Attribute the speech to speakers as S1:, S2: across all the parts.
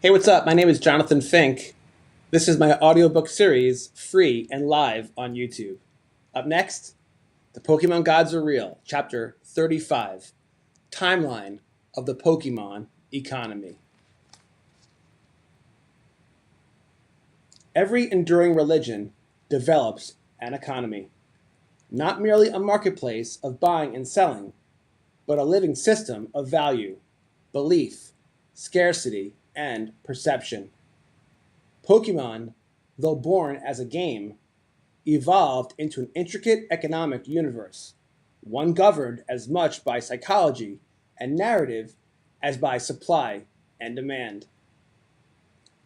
S1: Hey, what's up? My name is Jonathan Fink. This is my audiobook series, free and live on YouTube. Up next, The Pokemon Gods Are Real, Chapter 35, Timeline of the Pokemon Economy. Every enduring religion develops an economy, not merely a marketplace of buying and selling, but a living system of value, belief, scarcity, and perception. Pokemon, though born as a game, evolved into an intricate economic universe, one governed as much by psychology and narrative as by supply and demand.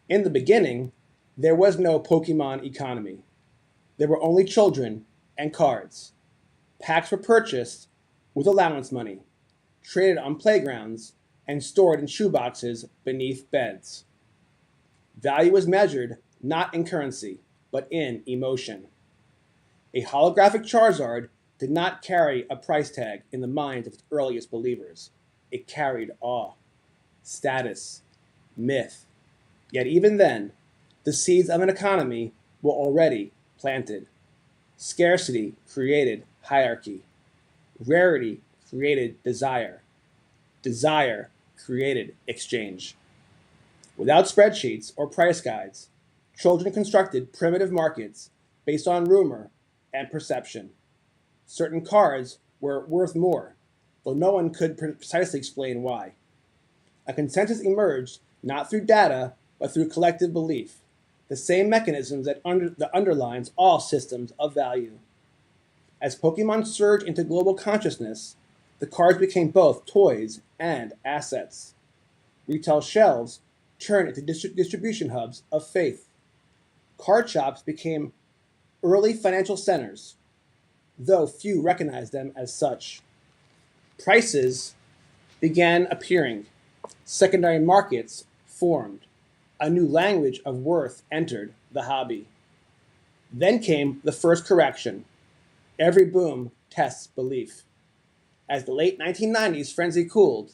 S1: In the beginning, there was no Pokemon economy. There were only children and cards. Packs were purchased with allowance money, traded on playgrounds, and stored in shoeboxes beneath beds. Value was measured not in currency, but in emotion. A holographic Charizard did not carry a price tag in the minds of its earliest believers. It carried awe, status, myth. Yet even then, the seeds of an economy were already planted. Scarcity created hierarchy. Rarity created desire. Desire created exchange. Without spreadsheets or price guides, children constructed primitive markets based on rumor and perception. Certain cards were worth more, though no one could precisely explain why. A consensus emerged not through data, but through collective belief, the same mechanisms that underlines all systems of value. As Pokemon surged into global consciousness, the cards became both toys and assets. Retail shelves turned into distribution hubs of faith. Card shops became early financial centers, though few recognized them as such. Prices began appearing. Secondary markets formed. A new language of worth entered the hobby. Then came the first correction. Every boom tests belief. As the late 1990s frenzy cooled,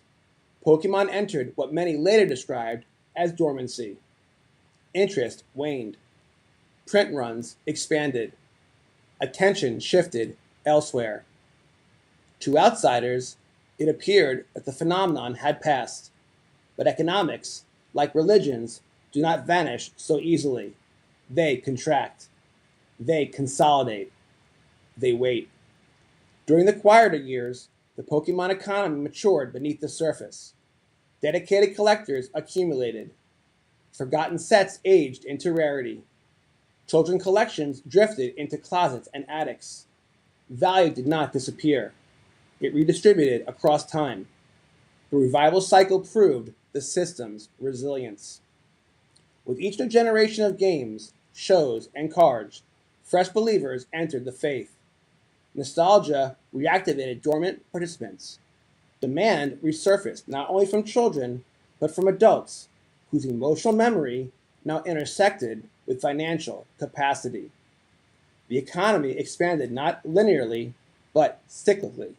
S1: Pokemon entered what many later described as dormancy. Interest waned. Print runs expanded. Attention shifted elsewhere. To outsiders, it appeared that the phenomenon had passed. But economics, like religions, do not vanish so easily. They contract. They consolidate. They wait. During the quieter years, the Pokemon economy matured beneath the surface. Dedicated collectors accumulated. Forgotten sets aged into rarity. Children collections drifted into closets and attics. Value did not disappear. It redistributed across time. The revival cycle proved the system's resilience. With each new generation of games, shows, and cards, fresh believers entered the faith. Nostalgia reactivated dormant participants. Demand resurfaced not only from children, but from adults whose emotional memory now intersected with financial capacity. The economy expanded not linearly, but cyclically.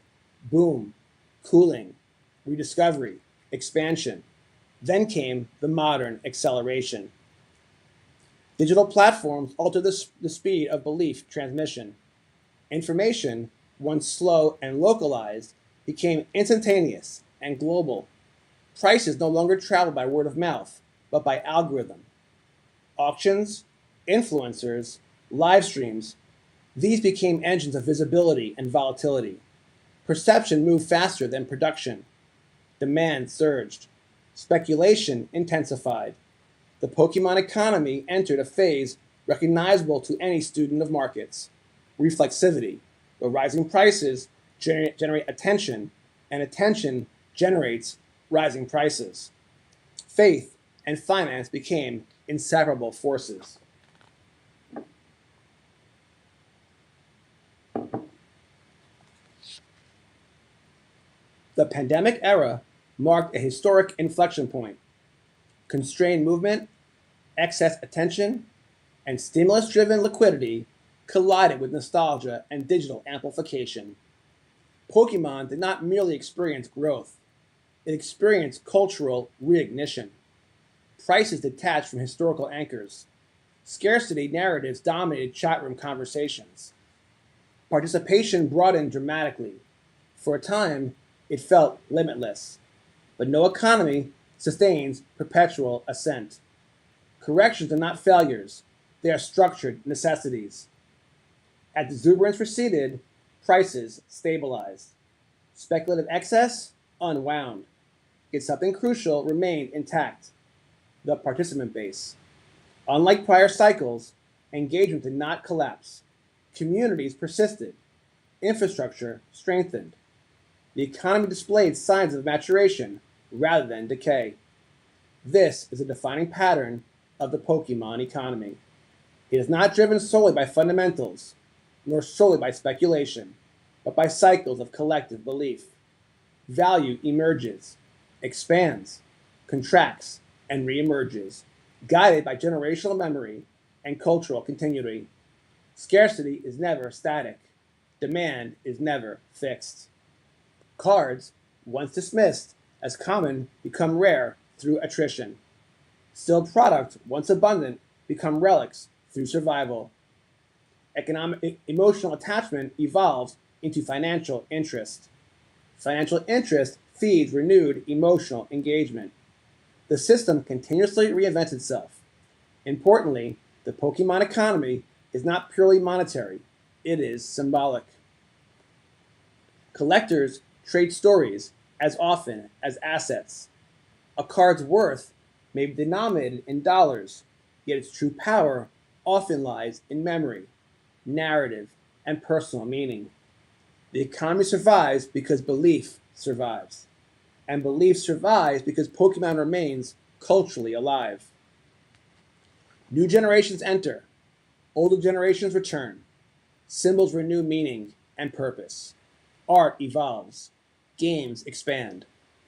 S1: Boom, cooling, rediscovery, expansion. Then came the modern acceleration. Digital platforms altered the speed of belief transmission. Information, once slow and localized, became instantaneous and global. Prices no longer traveled by word of mouth, but by algorithm. Auctions, influencers, live streams, these became engines of visibility and volatility. Perception moved faster than production. Demand surged. Speculation intensified. The Pokemon economy entered a phase recognizable to any student of markets. Reflexivity, where rising prices generate attention, and attention generates rising prices. Faith and finance became inseparable forces. The pandemic era marked a historic inflection point. Constrained movement, excess attention, and stimulus driven liquidity collided with nostalgia and digital amplification. Pokemon did not merely experience growth, it experienced cultural reignition. Prices detached from historical anchors. Scarcity narratives dominated chat room conversations. Participation broadened dramatically. For a time, it felt limitless. But no economy sustains perpetual ascent. Corrections are not failures, they are structured necessities. As exuberance receded, prices stabilized. Speculative excess unwound. Yet something crucial remained intact: the participant base. Unlike prior cycles, engagement did not collapse. Communities persisted. Infrastructure strengthened. The economy displayed signs of maturation rather than decay. This is a defining pattern of the Pokemon economy. It is not driven solely by fundamentals, nor solely by speculation, but by cycles of collective belief. Value emerges, expands, contracts, and reemerges, guided by generational memory and cultural continuity. Scarcity is never static. Demand is never fixed. Cards, once dismissed as common, become rare through attrition. Still product, once abundant, become relics through survival. Emotional attachment evolves into financial interest. Financial interest feeds renewed emotional engagement. The system continuously reinvents itself. Importantly, the Pokemon economy is not purely monetary, it is symbolic. Collectors trade stories as often as assets. A card's worth may be denominated in dollars, yet its true power often lies in memory, narrative, and personal meaning. The economy survives because belief survives. And belief survives because Pokemon remains culturally alive. New generations enter, older generations return. Symbols renew meaning and purpose. Art evolves, games expand.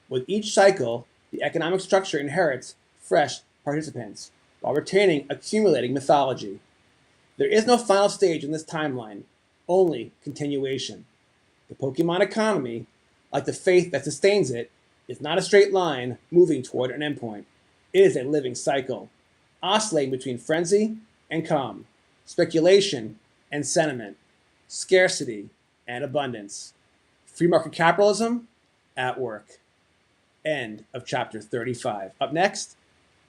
S1: With each cycle, the economic structure inherits fresh participants while retaining accumulating mythology. There is no final stage in this timeline, only continuation. The Pokemon economy, like the faith that sustains it, is not a straight line moving toward an endpoint. It is a living cycle, oscillating between frenzy and calm, speculation and sentiment, scarcity and abundance. Free market capitalism at work. End of chapter 35. Up next,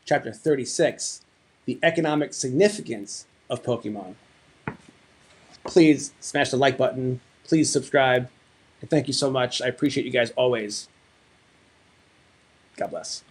S1: chapter 36, the economic significance of Pokemon. Please smash the like button. Please subscribe. And thank you so much. I appreciate you guys always. God bless.